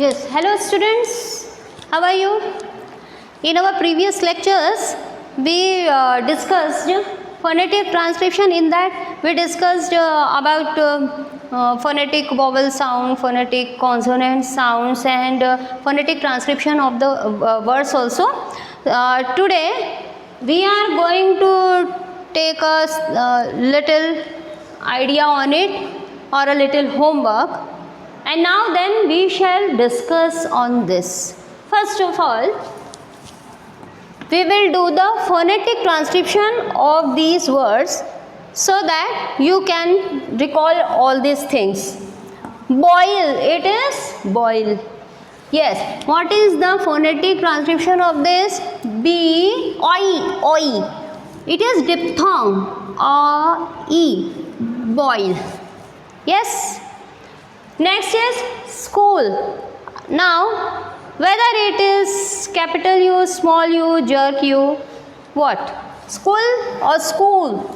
Yes, hello students, how are you? In our previous lectures, we discussed phonetic transcription. In that, we discussed about phonetic vowel sound, phonetic consonant sounds and phonetic transcription of the words also. Today, we are going to take a little idea on it or a little homework. And now then we shall discuss on this. First of all, we will do the phonetic transcription of these words so that you can recall all these things. Boil, it is boil. Yes, what is the phonetic transcription of this? B, oi, oi. It is diphthong, e, boil. Yes. Next is school. Now, whether it is capital U, small u, jerk u, what? School or school?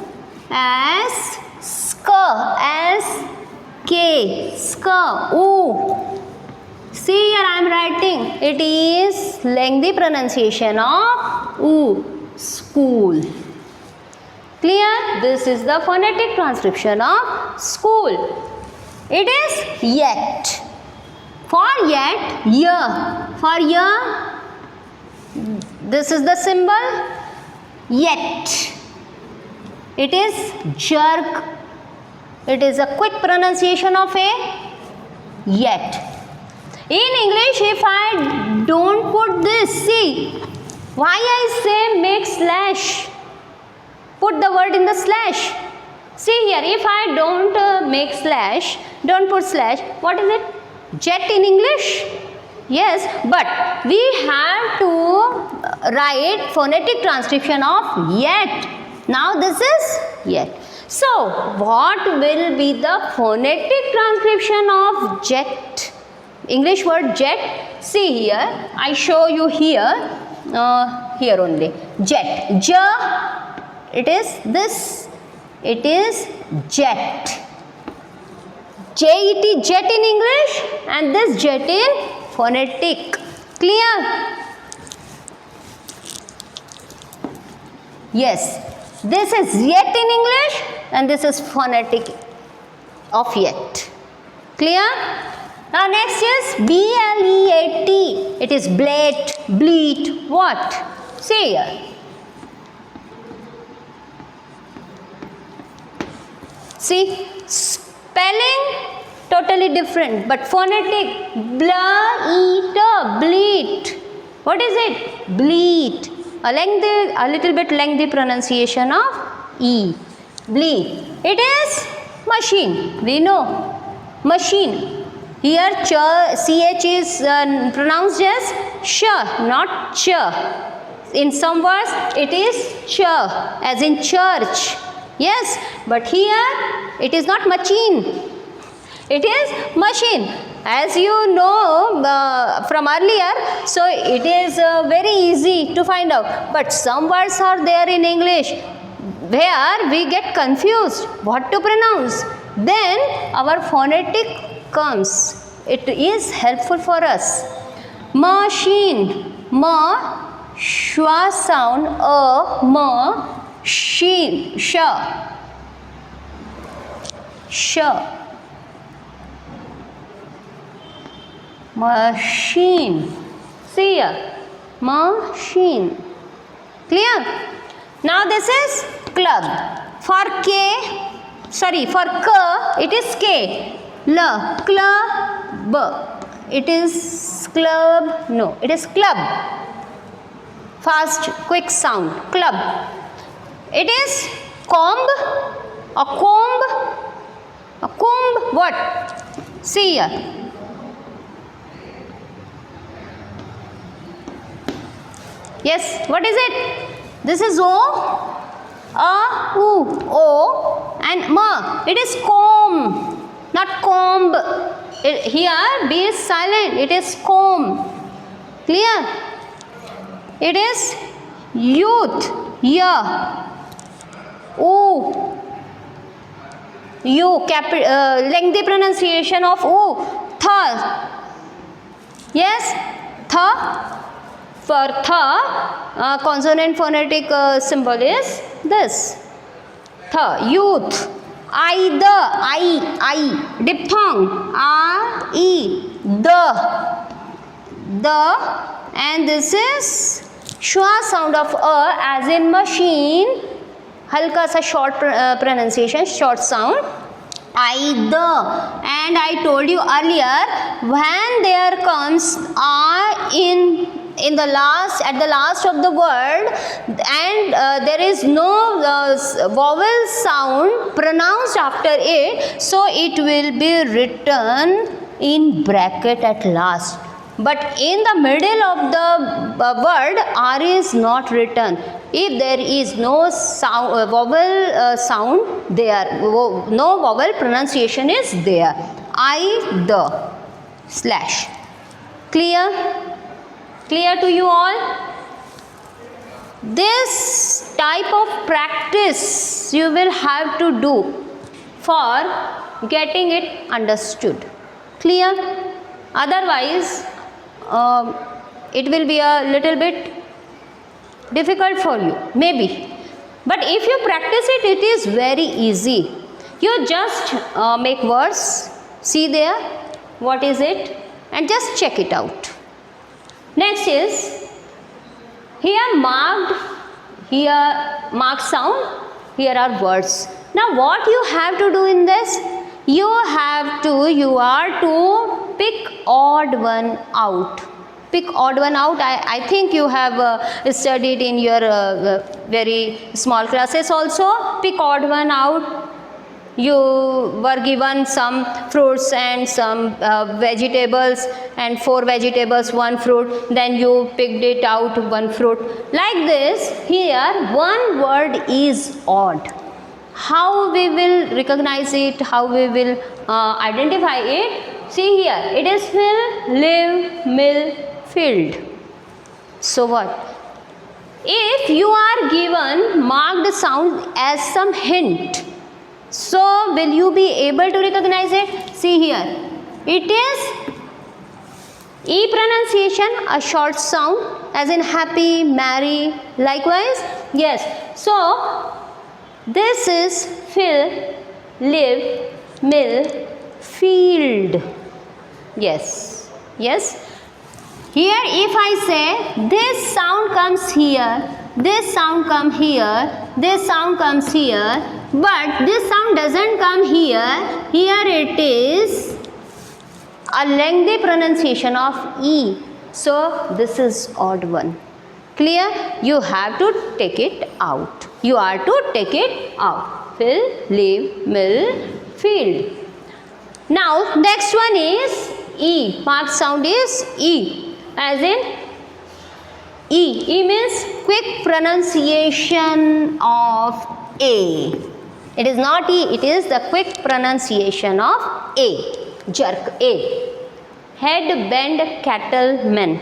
S, sk, S, K, sk, u. See here I am writing. It is lengthy pronunciation of u, school. Clear? This is the phonetic transcription of school. It is yet. For yet, year. For year, this is the symbol yet. It is jerk. It is a quick pronunciation of a yet. In English, if I don't put this, see, why I say make slash? Put the word in the slash. See here, if I don't make slash, don't put slash, what is it? Jet in English? Yes, but we have to write phonetic transcription of yet. Now this is yet. So, what will be the phonetic transcription of jet? English word jet. See here, I show you here, here only. Jet. J, it is this. It is jet. J-E-T, jet in English and this jet in phonetic. Clear? Yes. This is yet in English and this is phonetic of yet. Clear? Now next is B-L-E-A-T. It is blate, bleat. What? See here. See, spelling totally different, but phonetic, bla-e-ta, bleat. What is it? Bleat. A little bit lengthy pronunciation of E. Bleat. It is machine. We know. Machine. Here, CH is pronounced as sh, not ch. In some words, it is ch, as in church. Yes, but here it is not machine. It is machine. As you know from earlier, so it is very easy to find out. But some words are there in English where we get confused what to pronounce. Then our phonetic comes. It is helpful for us. Machine. Ma, schwa sound, ma. Sheen, sh, machine. See here, machine. Clear? Now this is club. For K, sorry, for K, it is K. L, club. It is club. No, it is club. Fast, quick sound. Club. It is comb, a comb, what? See here. Yes, what is it? This is O, A, U, O and Ma. It is comb, not comb. Here B is silent, it is comb. Clear? It is youth, yeah. U, lengthy pronunciation of U, th. Yes, th. For th, consonant phonetic symbol is this. Th, youth. I, diphthong, the, and this is schwa sound of as in machine, halka sa short pronunciation, short sound. The, and I told you earlier, when there comes in the last, at the last of the word, and there is no vowel sound pronounced after it, so it will be written in bracket at last. But in the middle of the word, R is not written. If there is no sound, vowel sound there, no vowel pronunciation is there. The slash. Clear? Clear to you all? This type of practice you will have to do for getting it understood. Clear? Otherwise, it will be a little bit difficult for you, maybe. But if you practice it, it is very easy. You just make words, see there, what is it, and just check it out. Next is, here marked sound, here are words. Now what you have to do in this? You are to pick odd one out. Pick odd one out. I think you have studied in your very small classes also. Pick odd one out. You were given some fruits and some vegetables, and 4 vegetables, 1 fruit, then you picked it out 1 fruit. Like this, here one word is odd. How we will recognize it, how we will identify it? See here, it is fill, live, mill, filled. So what? If you are given marked sound as some hint, so will you be able to recognize it? See here, it is E pronunciation, a short sound, as in happy, merry, likewise. Yes, so this is fill, live, mill, field. Yes. Here if I say this sound comes here, this sound comes here, this sound comes here, but this sound doesn't come here. Here it is a lengthy pronunciation of E. So this is odd one. Clear? You have to take it out. You are to take it out. Fill, live, mill, field. Now next one is E. Marked sound is E. As in E. E means quick pronunciation of A. It is not E, it is the quick pronunciation of A. Jerk A. Head bend cattlemen.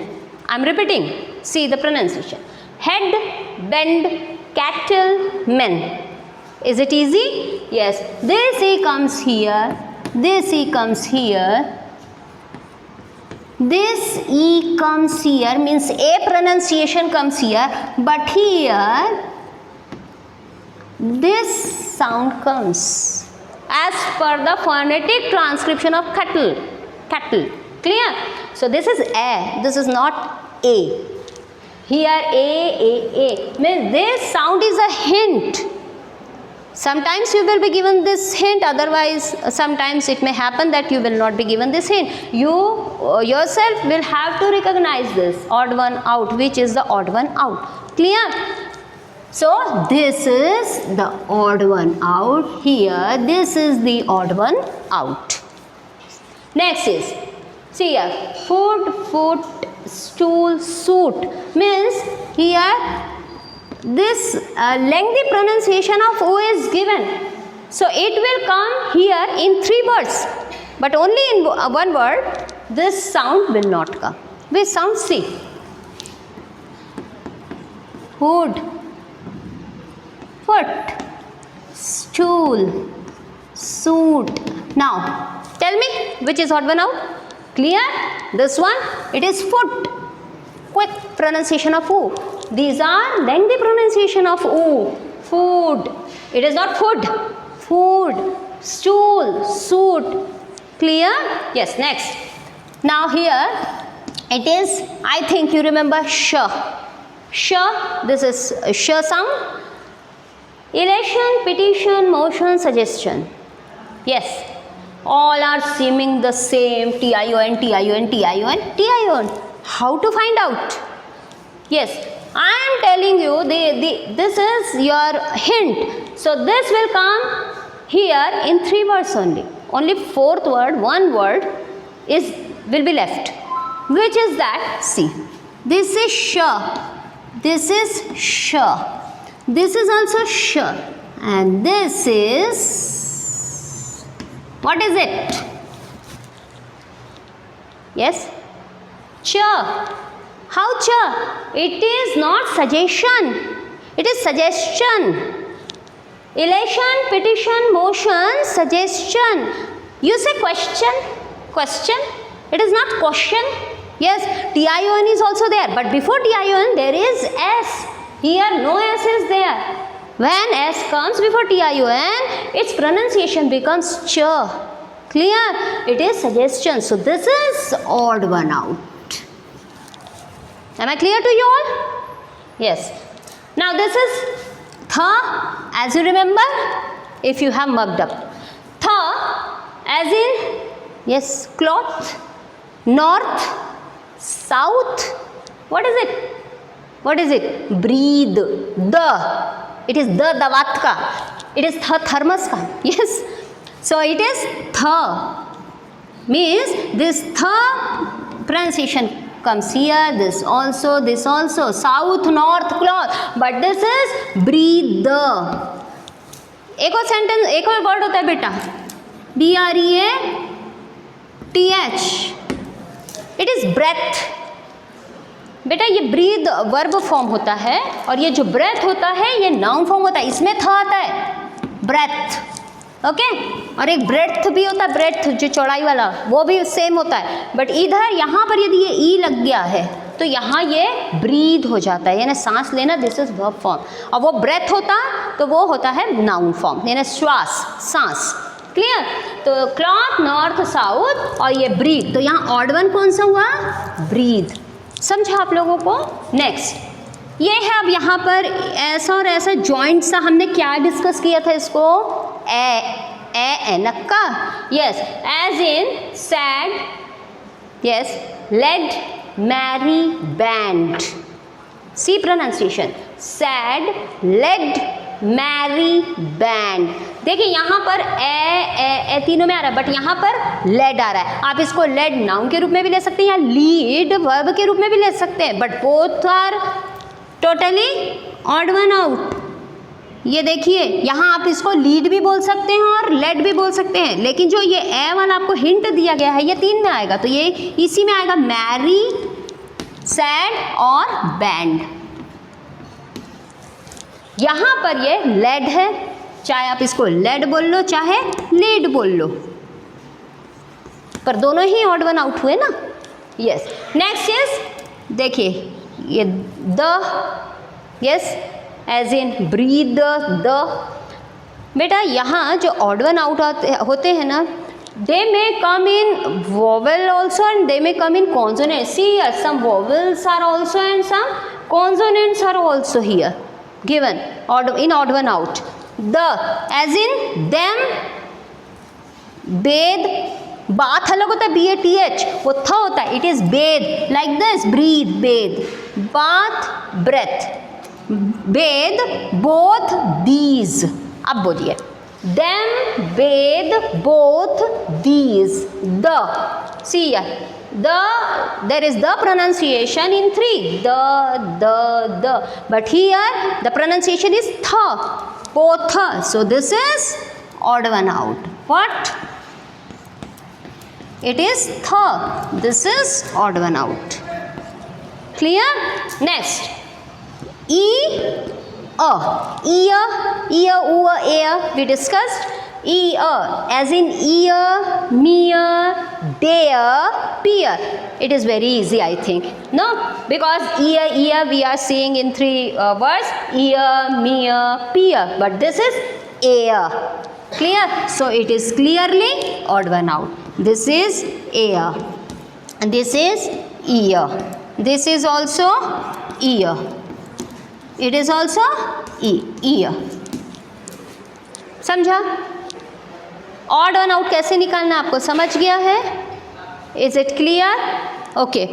I am repeating. See the pronunciation. Head bend cattlemen. Is it easy? Yes. This E comes here. This E comes here. This E comes here, means A pronunciation comes here, but here this sound comes as per the phonetic transcription of cattle. Clear? So this is A, this is not A. Here A means this sound is a hint. Sometimes you will be given this hint, otherwise sometimes it may happen that you will not be given this hint. You yourself will have to recognize this odd one out, which is the odd one out. Clear? So this is the odd one out. Here this is the odd one out. Next is, see here, foot, stool, suit, means here this lengthy pronunciation of O is given. So it will come here in 3 words, but only in 1 word this sound will not come. Which sound? See. Hood, foot, stool, suit. Now tell me which is odd one out? Clear? This one, it is foot. Quick pronunciation of oo. These are lengthy pronunciation of oo. Food. It is not food. Food. Stool. Suit. Clear? Yes, next. Now here it is, I think you remember sh. Sh, this is sh sound. Election, petition, motion, suggestion. Yes. All are seeming the same. T-I-O-N, T-I-O-N, T-I-O-N, T-I-O-N. How to find out? Yes, I am telling you, this is your hint. So this will come here in 3 words only. Only 4th word, 1 word will be left. Which is that? See, this is sh. This is sh. This is also sh. And this is, what is it? Yes? Ch. How ch? It is not suggestion. It is suggestion. Elation, petition, motion, suggestion. You say question. Question. It is not question. Yes, T-I-O-N is also there. But before T-I-O-N, there is S. Here, no S is there. When S comes before T-I-O-N, its pronunciation becomes ch. Clear? It is suggestion. So, this is odd one out. Am I clear to you all? Yes. Now, this is tha, as you remember, if you have mugged up. Tha, as in, yes, cloth, north, south. What is it? What is it? Breathe. The. It is the davatka. It is tha thermos ka. Yes. So it is tha. Means this tha pronunciation comes here. This also. This also. South, north, cloth. But this is breathe. एक और sentence, एक और word होता है बेटा. B-R-E-A-T-H. It is breath. बेटा ये breathe verb form होता है और ये जो ब्रेथ होता है ये नाउन फॉर्म होता है. इसमें था आता है ब्रेथ. ओके. और एक ब्रेथ भी होता है, ब्रेथ जो चौड़ाई वाला, वो भी सेम होता है. बट इधर यहाँ पर यदि ये ई लग गया है तो यहाँ ये ब्रीद हो जाता है, यानी सांस लेना. This is verb form. और वो ब्रेथ होता तो वो होता है नाउन फॉर्म, यानी श्वास, सांस. क्लियर? तो क्लॉथ, नॉर्थ, साउथ और ये ब्रीद. तो यहाँ ऑड वन कौन सा हुआ? ब्रीद. समझा आप लोगों को? नेक्स्ट ये है. अब यहाँ पर ऐसा और ऐसा जॉइंट सा हमने क्या डिस्कस किया था इसको? ए नक्का. Yes. As in sad. Yes. Lad, marry, band. See pronunciation. Sad, lad, marry, band. देखिए यहाँ पर ए तीनों में आ रहा है, बट यहाँ पर लेड आ रहा है. आप इसको लेड नाउन के रूप में भी ले सकते हैं या लीड वर्ब के रूप में भी ले सकते हैं. But both are totally odd one out. ये देखिए यहाँ आप इसको लीड भी बोल सकते हैं और लेड भी बोल सकते हैं. लेकिन जो ये ए वाला आपको हिंट दिया गया है ये 3 में आएगा, तो ये इसी में आएगा. मैरी, सैड और बैंड. यहाँ पर ये लेड है, चाहे आप इसको लेड बोल लो चाहे लीड बोल लो, पर दोनों ही ऑड वन आउट हुए ना. यस. नेक्स्ट इज देखिए ये the. Yes. As in breathe. The. बेटा यहाँ जो ऑड वन आउट होते हैं ना, they may come in vowel also and they may come in consonant. See here, some vowels are also and some consonants are also here given in odd one out. The, as in them, bathe. Bath अलग होता है, B-A-T-H. वो था होता है, it is bathe. Like this, breathe, bathe. Bath, breath. Bathe, both these. अब बोलिए. Them, bathe, both these. The. See here. There is the pronunciation in 3. The. But here the pronunciation is tha. Both. So this is odd one out. What? It is tha. This is odd one out. Clear? Next. E, a. Ear, u, a. We discussed. ear, as in ear, mere, there, peer. It is very easy, I think. No, because ear we are seeing in three words: ear, mere, peer. But this is air. Clear? So it is clearly odd one out. This is air. And this is ear. This is also ear. It is also ear. समझा? Odd one out कैसे निकालना आपको समझ गया है? Is it clear? Okay.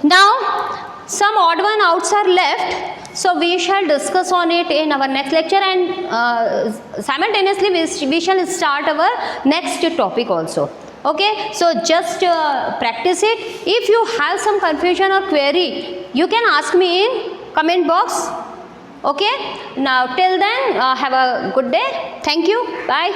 Now some odd one outs are left, so we shall discuss on it in our next lecture, and simultaneously we shall start our next topic also. Okay, so just practice it. If you have some confusion or query, you can ask me in comment box. Okay, now till then have a good day. Thank you. Bye.